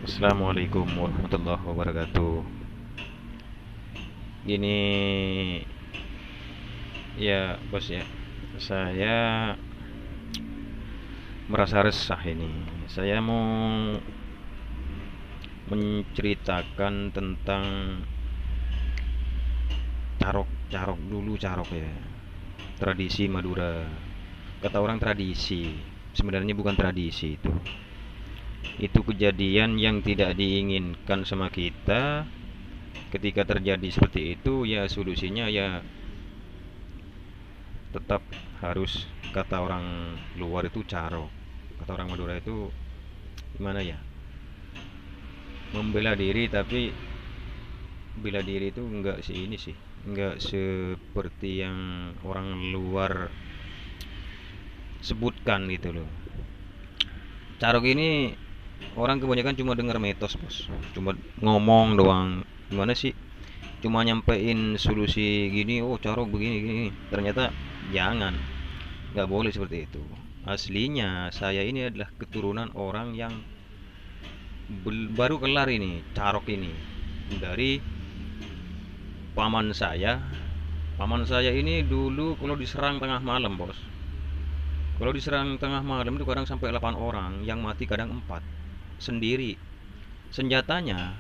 Assalamualaikum warahmatullahi wabarakatuh. Gini ya bos ya, saya merasa resah ini. Saya mau menceritakan tentang carok dulu, carok ya. Tradisi Madura. Kata orang tradisi, sebenarnya bukan tradisi itu. Itu kejadian yang tidak diinginkan sama kita. Ketika terjadi seperti itu, ya solusinya ya tetap harus, kata orang luar itu carok, kata orang Madura itu gimana ya, membela diri. Tapi bela diri itu enggak sih, ini sih enggak seperti yang orang luar sebutkan gitu loh. Carok ini orang kebanyakan cuma dengar mitos bos, cuma ngomong doang. Gimana sih, cuma nyampein solusi gini, oh carok begini gini. Ternyata jangan, nggak boleh seperti itu. Aslinya saya ini adalah keturunan orang yang baru kelar ini carok ini dari paman saya. Paman saya ini dulu kalau diserang tengah malam bos, kalau diserang tengah malam itu kadang sampai 8 orang, yang mati kadang 4 sendiri. Senjatanya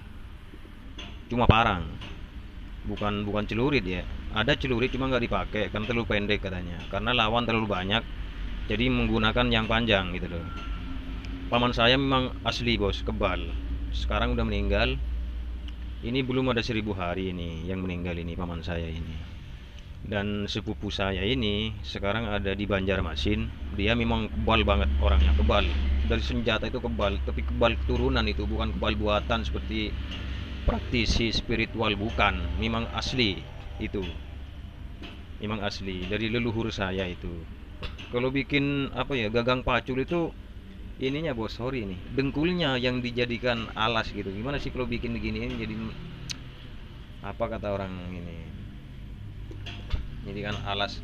cuma parang, bukan bukan celurit ya. Ada celurit cuma nggak dipakai kan, terlalu pendek katanya, karena lawan terlalu banyak, jadi menggunakan yang panjang gitu loh. Paman saya memang asli bos, kebal. Sekarang udah meninggal. Ini belum ada 1.000 hari ini yang meninggal ini paman saya ini. Dan sepupu saya ini sekarang ada di Banjarmasin. Dia memang kebal banget orangnya, kebal. Dari senjata itu kebal, tapi kebal keturunan itu, bukan kebal buatan seperti praktisi spiritual, bukan. Memang asli itu. Memang asli dari leluhur saya itu. Kalau bikin apa ya, gagang pacul itu ininya bos, sorry nih, dengkulnya yang dijadikan alas gitu. Gimana sih kalau bikin begini jadi apa kata orang ini, jadi kan alas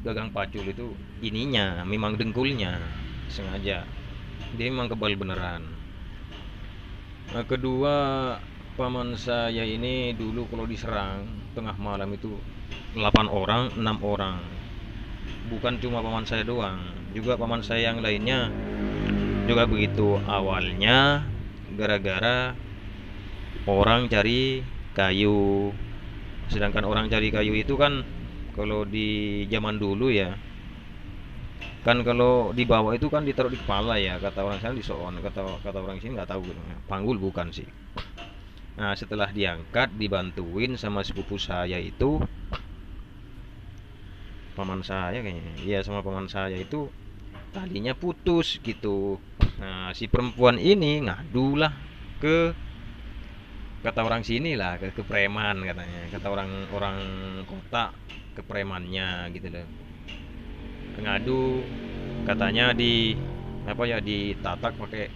gagang pacul itu ininya memang dengkulnya, sengaja. Dia memang kebal beneran. Nah, kedua, paman saya ini dulu kalau diserang tengah malam itu 8 orang, 6 orang. Bukan cuma paman saya doang, juga paman saya yang lainnya juga begitu. Awalnya gara-gara orang cari kayu. Sedangkan orang cari kayu itu kan, kalau di zaman dulu ya, kan kalau dibawa itu kan ditaruh di kepala ya, kata orang sana di soon, kata kata orang sini nggak tahu gitu. Panggul bukan sih. Nah, setelah diangkat dibantuin sama sepupu saya itu, paman saya kayaknya, iya sama paman saya itu, talinya putus gitu. Nah, si perempuan ini ngadulah ke, kata orang sini lah, ke preman katanya, kata orang orang kota, ke premannya gitu loh. Ngadu, katanya di apa ya, ditatak pakai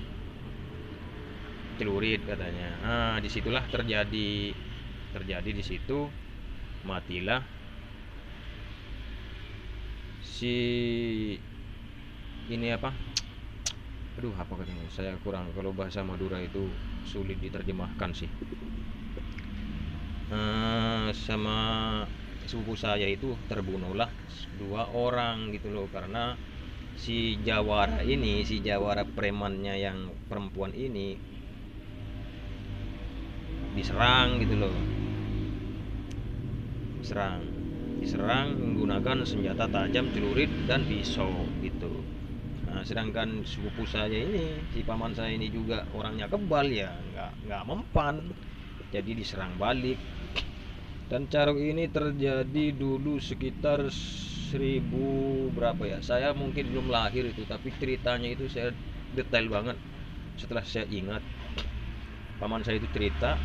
celurit katanya. Nah, disitulah terjadi di situ, matilah si ini apa, aduh apa katanya, saya kurang, kalau bahasa Madura itu sulit diterjemahkan sih. Sama sepupu saya itu terbunuhlah 2 orang gitu loh, karena si jawara premannya yang perempuan ini diserang gitu loh. Diserang, diserang menggunakan senjata tajam, celurit dan pisau gitu. Nah, sedangkan sepupu saya ini, si paman saya ini juga orangnya kebal ya, nggak mempan, jadi diserang balik. Dan carok ini terjadi dulu sekitar 1000 berapa ya, saya mungkin belum lahir itu, tapi ceritanya itu saya detail banget. Setelah saya ingat, paman saya itu cerita,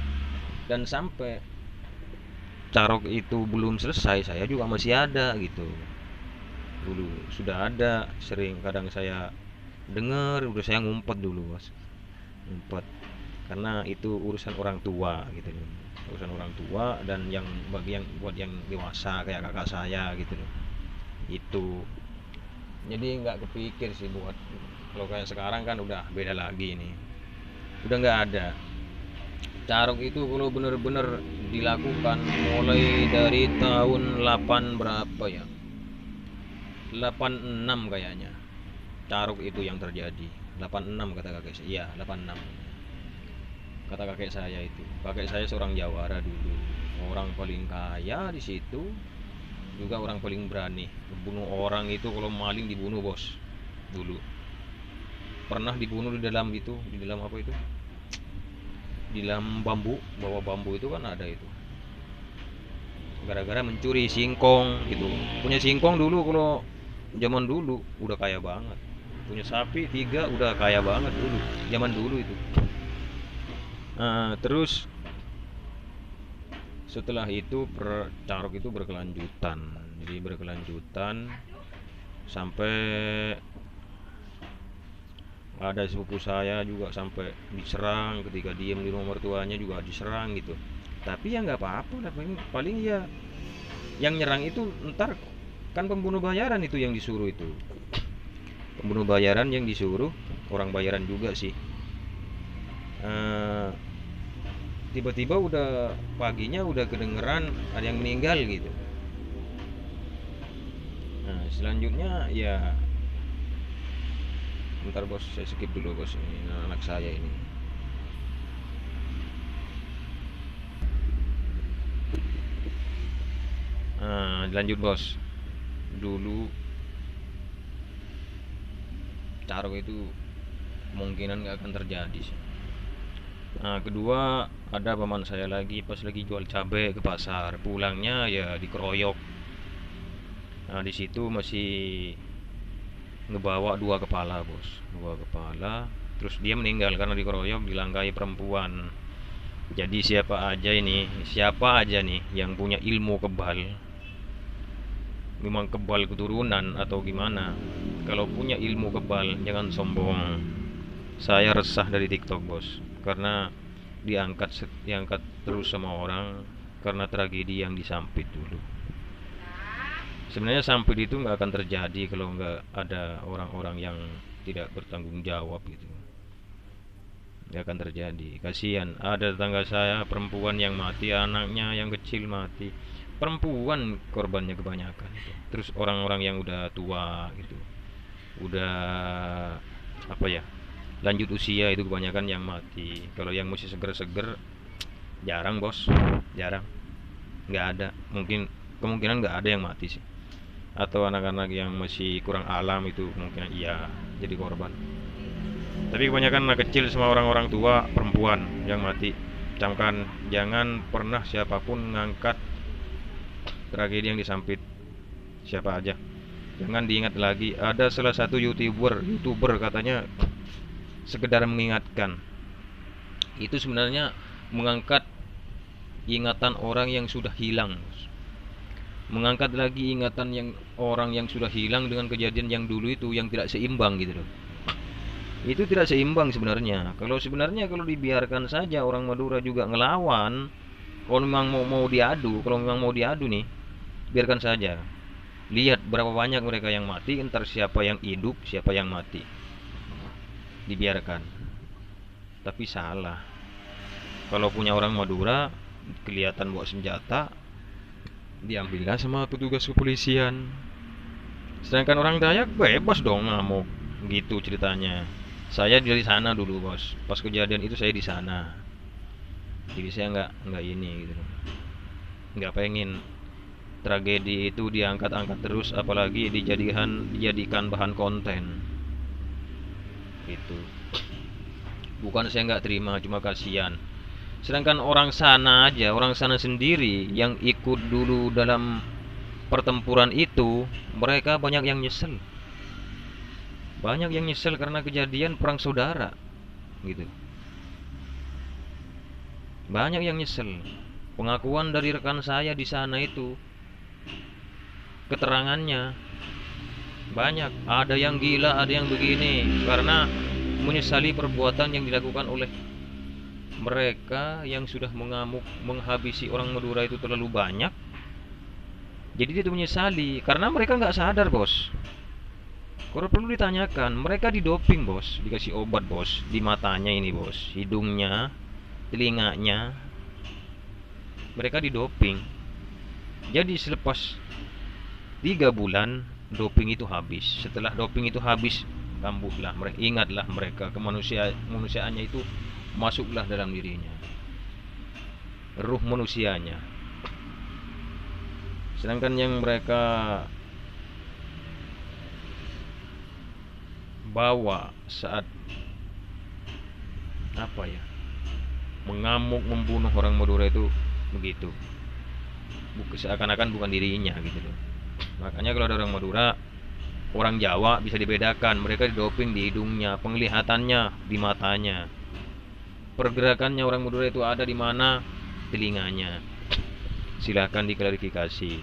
dan sampai carok itu belum selesai saya juga masih ada gitu. Dulu sudah ada, sering kadang saya dengar, udah saya ngumpet dulu bos, ngumpet, karena itu urusan orang tua gitu loh. Urusan orang tua, dan yang bagi yang buat yang dewasa kayak kakak saya gitu loh. Itu jadi nggak kepikir sih buat, kalau kayak sekarang kan udah beda lagi nih. udah nggak ada. Carok itu kalau bener-bener dilakukan mulai dari tahun 8 berapa ya, 86 kayaknya. Carok itu yang terjadi 86 kata kakek saya. Iya 86 kata kakek saya itu. Kakek saya seorang jawara dulu, orang paling kaya di situ, juga orang paling berani. Bunuh orang itu, kalau maling dibunuh bos. Dulu pernah dibunuh di dalam itu, di dalam apa itu, di dalam bambu, bawa bambu itu kan ada itu, gara-gara mencuri singkong gitu. Punya singkong dulu, kalau zaman dulu udah kaya banget. Punya sapi 3 udah kaya banget dulu, zaman dulu itu. Terus setelah itu carok itu berkelanjutan, jadi berkelanjutan sampai ada sepupu saya juga sampai diserang ketika diem di rumah mertuanya, juga diserang gitu. Tapi ya nggak apa-apa lah, paling ya yang nyerang itu ntar kan pembunuh bayaran itu yang disuruh itu, pembunuh bayaran yang disuruh, orang bayaran juga sih. Eh, Tiba-tiba udah paginya udah kedengeran ada yang meninggal gitu. Nah selanjutnya ya, bentar bos, saya skip dulu bos, ini anak saya ini. Lanjut bos. Dulu carok itu kemungkinan nggak akan terjadi sih. Kedua, ada paman saya lagi pas lagi jual cabai ke pasar, pulangnya ya dikeroyok. Di situ masih ngebawa 2 kepala bos, 2 kepala. Terus dia meninggal karena dikeroyok, dilangkai perempuan. Jadi siapa aja nih yang punya ilmu kebal, memang kebal keturunan atau gimana, kalau punya ilmu kebal jangan sombong. Saya resah dari TikTok bos, karena diangkat terus sama orang karena tragedi yang disampit dulu. Sebenarnya sampit itu nggak akan terjadi kalau nggak ada orang-orang yang tidak bertanggung jawab gitu. Nggak akan terjadi. Kasihan, ada tetangga saya perempuan yang mati, anaknya yang kecil mati. Perempuan korbannya kebanyakan itu. Terus orang-orang yang udah tua gitu, udah apa ya, lanjut usia itu kebanyakan yang mati. Kalau yang masih seger-seger jarang bos, jarang, nggak ada. Kemungkinan nggak ada yang mati sih. Atau anak-anak yang masih kurang alam itu kemungkinan iya jadi korban. Tapi kebanyakan anak kecil sama orang-orang tua, perempuan yang mati. Camkan, jangan pernah siapapun ngangkat tragedi yang disampit, siapa aja. Jangan diingat lagi. Ada salah satu youtuber katanya sekedar mengingatkan. Itu sebenarnya mengangkat ingatan orang yang sudah hilang. Mengangkat lagi ingatan yang orang yang sudah hilang dengan kejadian yang dulu itu, yang tidak seimbang gitu loh. Itu tidak seimbang sebenarnya. Kalau dibiarkan saja orang Madura juga ngelawan, kalau memang mau diadu nih, biarkan saja. Lihat berapa banyak mereka yang mati, entar siapa yang hidup, siapa yang mati. Dibiarkan. Tapi salah. Kalau punya orang Madura kelihatan bawa senjata, diambillah sama petugas kepolisian. Sedangkan orang Dayak bebas dong ngamuk. Gitu ceritanya. Saya dari sana dulu bos. Pas kejadian itu saya di sana. Jadi saya nggak ini gitu. Nggak pengen tragedi itu diangkat-angkat terus, apalagi dijadikan bahan konten. Gitu. Bukan saya nggak terima, cuma kasihan. Sedangkan orang sana sendiri yang ikut dulu dalam pertempuran itu, mereka banyak yang nyesel. Banyak yang nyesel karena kejadian perang saudara gitu. Banyak yang nyesel. Pengakuan dari rekan saya di sana itu, keterangannya banyak. Ada yang gila, ada yang begini, karena menyesali perbuatan yang dilakukan oleh mereka yang sudah mengamuk menghabisi orang Madura itu terlalu banyak. Jadi dia itu menyesali karena mereka nggak sadar bos. Kalau perlu ditanyakan, mereka didoping bos, dikasih obat bos, di matanya ini bos, hidungnya, telinganya, mereka didoping. Jadi selepas 3 bulan doping itu habis. Setelah doping itu habis, kambuhlah mereka, ingatlah mereka kemanusiaannya itu masuklah dalam dirinya, ruh manusianya. Sedangkan yang mereka bawa saat apa ya, mengamuk membunuh orang Madura itu begitu, seakan-akan bukan dirinya gitu loh. Makanya kalau ada orang Madura, orang Jawa bisa dibedakan, mereka didoping di hidungnya, penglihatannya di matanya, pergerakannya orang Madura itu ada di mana, telinganya. Silahkan diklarifikasi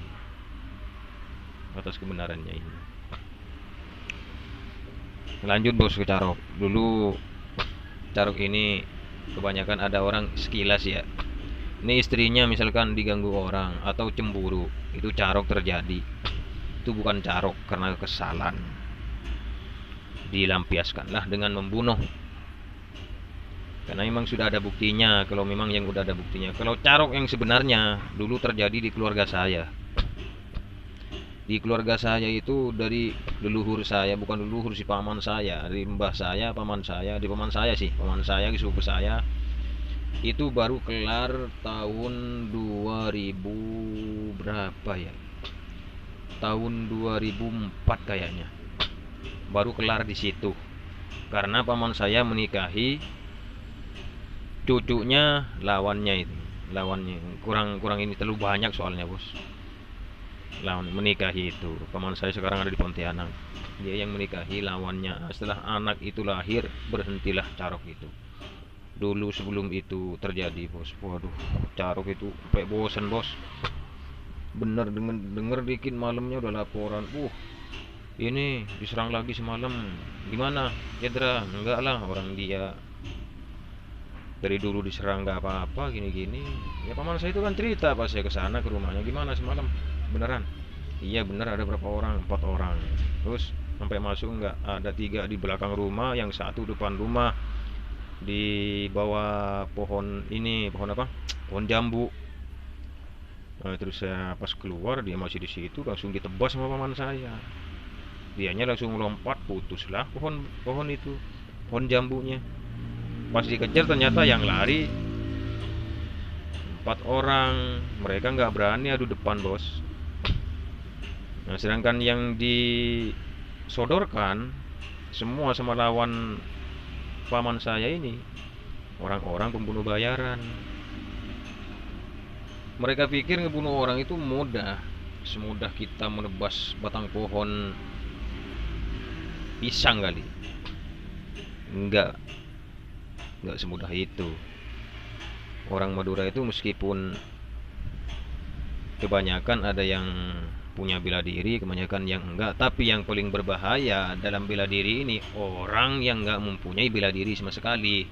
atas kebenarannya ini. Lanjut bos ke Carok. Dulu Carok ini kebanyakan ada orang sekilas ya, ini istrinya misalkan diganggu orang atau cemburu, itu Carok terjadi. Itu bukan Carok karena kesalahan, dilampiaskanlah dengan membunuh. Karena memang sudah ada buktinya. Kalau memang yang udah ada buktinya, kalau Carok yang sebenarnya dulu terjadi di keluarga saya. Di keluarga saya itu dari leluhur saya, bukan leluhur si paman saya, dari mbah saya, paman saya, di paman saya sih, paman saya, suku saya. Itu baru kelar tahun 2000 berapa ya? Tahun 2004 kayaknya. Baru kelar di situ. Karena paman saya menikahi cucunya lawannya itu. Lawannya kurang ini terlalu banyak soalnya, bos. Lawan menikahi itu. Paman saya sekarang ada di Pontianak. Dia yang menikahi lawannya. Setelah anak itu lahir, berhentilah Carok itu. Dulu sebelum itu terjadi bos, waduh, Carok itu sampai bosan bos. Bener denger dikit malamnya udah laporan, ini diserang lagi semalam. Gimana Jedra? Enggak lah, orang dia dari dulu diserang nggak apa-apa gini-gini. Ya paman saya itu kan cerita pas saya kesana ke rumahnya, gimana semalam beneran? Iya bener, ada berapa orang? 4 orang. Terus sampai masuk nggak? Ada 3 di belakang rumah, yang 1 depan rumah, di bawah pohon ini, pohon apa, pohon jambu. Nah, terus saya pas keluar dia masih di situ, langsung ditebas sama paman saya. Dianya langsung lompat, putuslah pohon itu, pohon jambunya. Pas dikejar ternyata yang lari 4 orang, mereka nggak berani adu depan bos. Nah, sedangkan yang disodorkan semua sama lawan paman saya ini orang-orang pembunuh bayaran. Mereka pikir ngebunuh orang itu mudah, semudah kita menebas batang pohon pisang kali. Enggak semudah itu. Orang Madura itu meskipun kebanyakan ada yang punya bela diri, kebanyakan yang enggak, tapi yang paling berbahaya dalam bela diri ini orang yang enggak mempunyai bela diri sama sekali.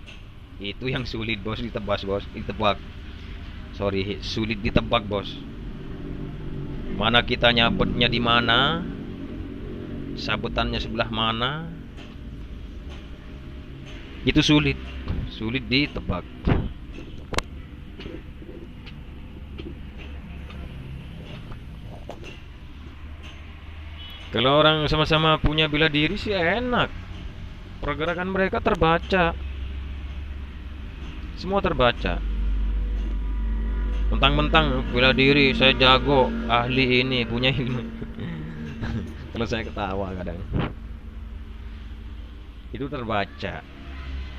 Itu yang sulit bos ditebas, bos, sulit ditebak bos. Mana kita nyabetnya di mana, sabetannya sebelah mana, itu sulit ditebak. Kalau orang sama-sama punya bela diri sih enak. Pergerakan mereka terbaca. Semua terbaca. Mentang-mentang bela diri, saya jago, ahli ini, punya ilmu. Kalau saya ketawa kadang. Itu terbaca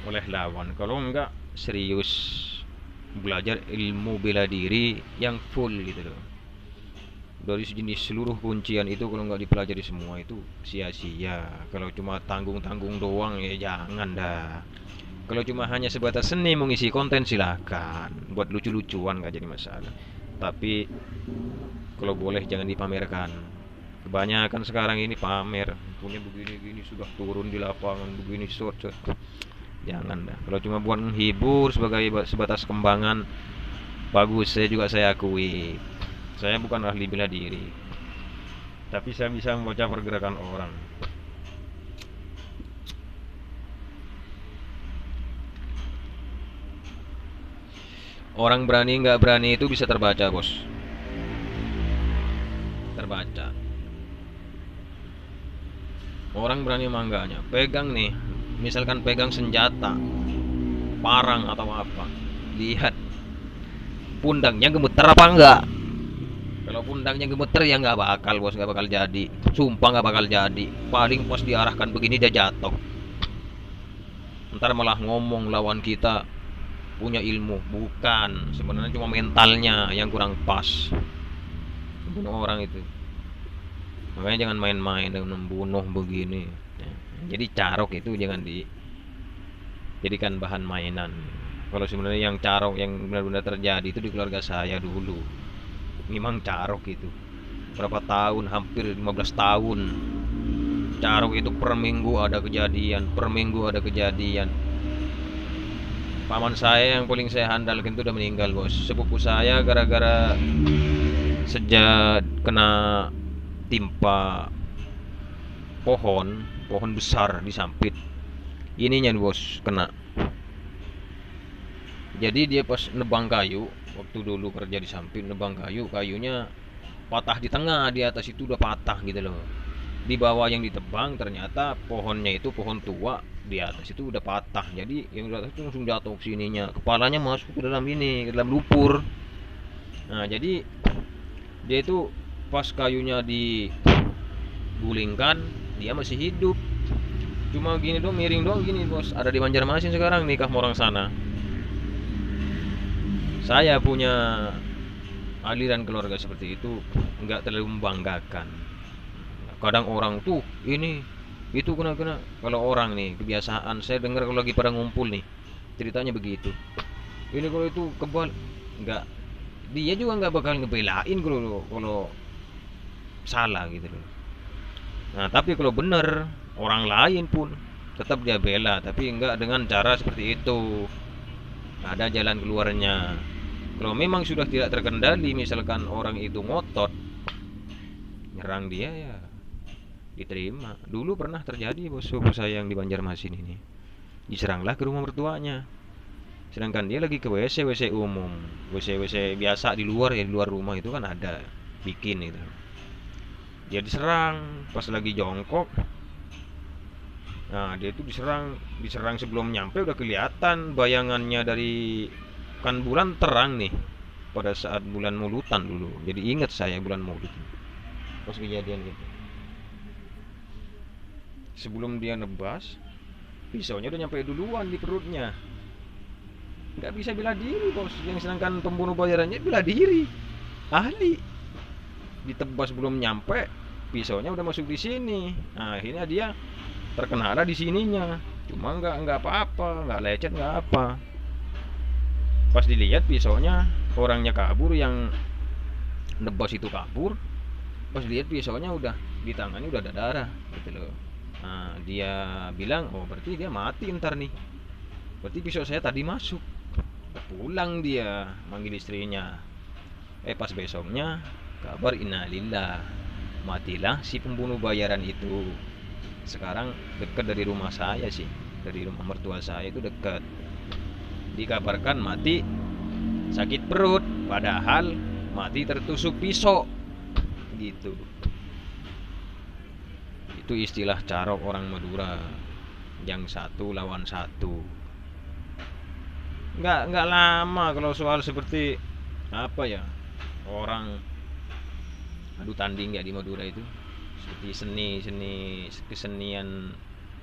oleh lawan. Kalau enggak serius belajar ilmu bela diri yang full gitu loh. Dari sejenis seluruh kuncian itu kalau nggak dipelajari semua itu sia-sia. Kalau cuma tanggung-tanggung doang ya jangan dah. Kalau cuma hanya sebatas seni mengisi konten silahkan, buat lucu-lucuan nggak jadi masalah. Tapi kalau boleh jangan dipamerkan. Kebanyakan sekarang ini pamer, punya begini-gini sudah turun di lapangan begini short. Jangan dah. Kalau cuma buat menghibur sebagai sebatas kembangan, bagus. Saya akui. Saya bukan ahli bela diri, tapi saya bisa membaca pergerakan orang. Orang berani nggak berani itu bisa terbaca, bos. Terbaca. Orang berani mah enggaknya. Pegang nih, misalkan pegang senjata, parang atau apa. Lihat pundaknya gemeter apa enggak. Kalau pundaknya gemeter ya nggak bakal, bos, nggak bakal jadi. Sumpah nggak bakal jadi. Paling pas diarahkan begini dia jatuh. Ntar malah ngomong lawan kita punya ilmu. Bukan, sebenarnya cuma mentalnya yang kurang pas. Bunuh orang itu. Makanya jangan main-main dengan membunuh begini. Jadi carok itu jangan dijadikan bahan mainan. Kalau sebenarnya yang carok yang benar-benar terjadi itu di keluarga saya dulu. Memang carok itu. Berapa tahun, hampir 15 tahun. Carok itu per minggu ada kejadian, per minggu ada kejadian. Paman saya yang paling saya handalkan itu udah meninggal, bos. Sepupu saya gara-gara sejak kena timpa pohon besar disampit. Ininya bos kena. Jadi dia pas nebang kayu, waktu dulu kerja di sampit nebang kayu, kayunya patah di tengah, di atas itu udah patah gitu loh. Di bawah yang ditebang ternyata pohonnya itu pohon tua, di atas itu udah patah. Jadi yang di atas itu langsung jatuh ke sininya, kepalanya masuk ke dalam ini, ke dalam lumpur. Nah, jadi dia itu pas kayunya digulingkan, dia masih hidup. Cuma gini doang, miring doang gini, bos. Ada di Banjarmasin sekarang nikah sama orang sana. Saya punya aliran keluarga seperti itu nggak terlalu membanggakan. Kadang orang tuh ini itu kena kalau orang nih kebiasaan saya dengar kalau lagi pada ngumpul nih ceritanya begitu. Ini kalau itu kebal nggak, dia juga nggak bakal ngebelain kalau salah gitu loh. Nah tapi kalau bener orang lain pun tetap dia bela, tapi nggak dengan cara seperti itu. Ada jalan keluarnya. Kalau memang sudah tidak terkendali, misalkan orang itu ngotot nyerang dia, ya diterima. Dulu pernah terjadi, bos, sepupu saya yang di Banjarmasin ini diseranglah ke rumah mertuanya, sedangkan dia lagi ke WC umum, WC biasa di luar, ya di luar rumah itu kan ada bikin itu. Dia diserang pas lagi jongkok. Nah dia itu diserang sebelum nyampe udah kelihatan bayangannya dari, kan bulan terang nih pada saat bulan Mulutan dulu. Jadi ingat saya bulan Mulut pas kejadian itu. Sebelum dia nebas, pisaunya udah nyampe duluan di perutnya. Nggak bisa bela diri, bos. Yang sedangkan pembunuh bayarannya bela diri, ahli. Ditebas belum nyampe, pisaunya udah masuk di sini. Nah, akhirnya dia terkena di sininya. Cuma nggak apa-apa, nggak lecet, nggak apa. Pas dilihat pisaunya, orangnya kabur, yang nebas itu kabur. Pas dilihat pisaunya udah di tangannya udah ada darah gitu loh. Nah, dia bilang, oh berarti dia mati ntar nih. Berarti pisau saya tadi masuk. Pulang dia manggil istrinya. Pas besoknya kabar innalillah, matilah si pembunuh bayaran itu. Sekarang dekat dari rumah saya sih, dari rumah mertua saya itu dekat. Dikabarkan mati sakit perut, padahal mati tertusuk pisau gitu. Itu istilah carok orang Madura, yang satu lawan satu. Nggak lama kalau soal seperti apa ya, orang adu tanding ya di Madura itu, seperti seni kesenian,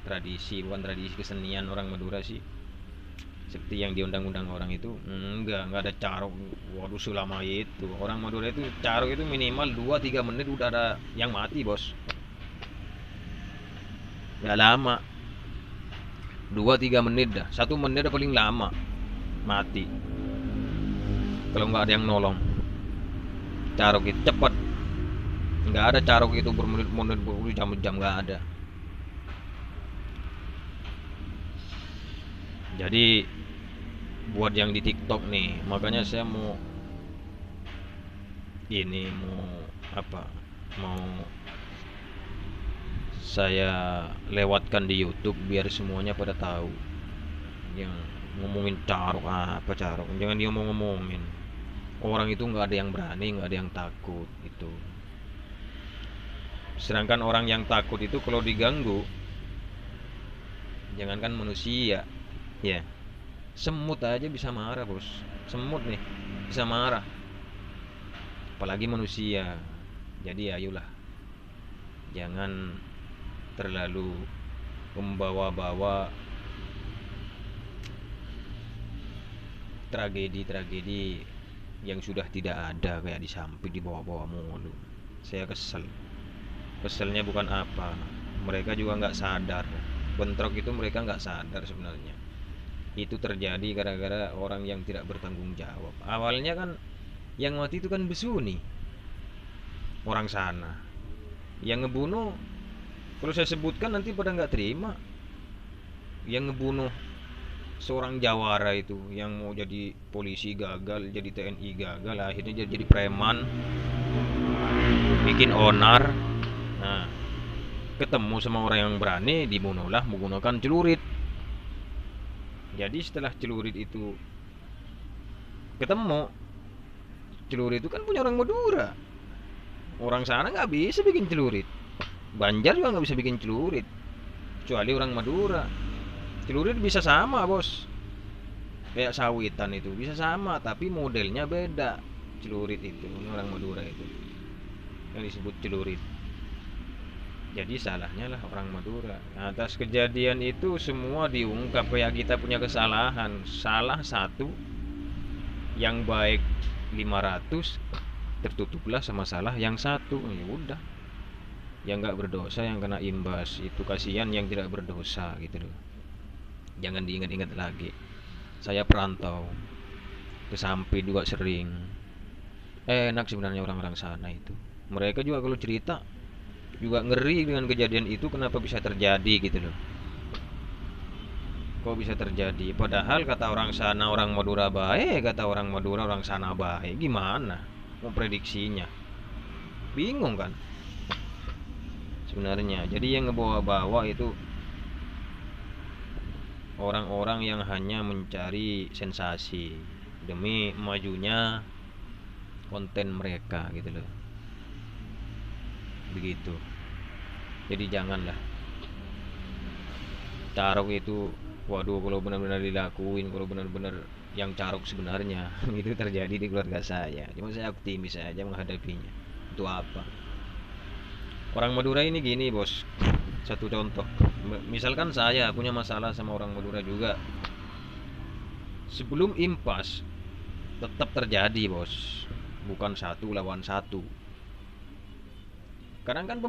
tradisi, bukan tradisi, kesenian orang Madura sih, seperti yang diundang-undang orang itu. Nggak ada carok. Waduh, selama itu orang Madura itu carok itu minimal 2-3 menit udah ada yang mati, bos. Nggak lama, 2-3 menit dah, 1 menit dah paling lama mati kalau nggak ada yang nolong. Carok itu cepat, nggak ada carok itu bermenit-menit, berjam-jam, nggak ada. Jadi buat yang di TikTok nih, makanya saya mau mau saya lewatkan di YouTube biar semuanya pada tahu. Yang ngomongin Carok apa Carok, jangan dia ngomongin orang itu nggak ada yang berani, nggak ada yang takut itu. Sedangkan orang yang takut itu kalau diganggu, jangankan manusia, ya semut aja bisa marah bos. Semut nih bisa marah, apalagi manusia. Jadi ayolah, jangan terlalu membawa-bawa tragedi-tragedi yang sudah tidak ada kayak di samping dibawa-bawa mulu. Saya kesel. Keselnya bukan apa, mereka juga nggak sadar. Bentrok itu mereka nggak sadar sebenarnya. Itu terjadi gara-gara orang yang tidak bertanggung jawab. Awalnya kan yang mati itu kan Besuni, orang sana. Yang ngebunuh, kalau saya sebutkan nanti pada nggak terima. Yang ngebunuh seorang jawara itu, yang mau jadi polisi gagal, jadi TNI gagal, akhirnya jadi preman, bikin onar. Nah, ketemu sama orang yang berani, dibunuhlah menggunakan celurit. Jadi setelah celurit itu ketemu, celurit itu kan punya orang Madura. Orang sana nggak bisa bikin celurit. Banjar juga nggak bisa bikin celurit, kecuali orang Madura. Celurit bisa sama bos, kayak sawitan itu bisa sama, tapi modelnya beda. Celurit itu ini orang Madura itu yang disebut celurit. Jadi salahnya lah orang Madura. Atas kejadian itu semua diungkap, kayak kita punya kesalahan, salah satu, yang baik 500 tertutuplah sama salah yang satu. Ya udah, yang nggak berdosa yang kena imbas. Itu kasihan yang tidak berdosa gitu loh. Jangan diingat-ingat lagi. Saya perantau ke Sampi juga sering. Enak sebenarnya orang-orang sana itu. Mereka juga kalau cerita juga ngeri dengan kejadian itu, kenapa bisa terjadi gitu loh. Kok bisa terjadi? Padahal kata orang sana orang Madura baik, kata orang Madura orang sana baik. Gimana memprediksinya? Bingung kan sebenarnya. Jadi yang ngebawa-bawa itu orang-orang yang hanya mencari sensasi demi majunya konten mereka gitu loh. Begitu. Jadi janganlah. Carok itu, waduh, kalau benar-benar dilakuin, kalau benar-benar yang carok sebenarnya itu terjadi di keluarga saya. Cuma saya optimis saja menghadapinya. Itu apa? Orang Madura ini gini bos, satu contoh. Misalkan saya punya masalah sama orang Madura juga, sebelum impas tetap terjadi bos, bukan satu lawan satu. Kadang kan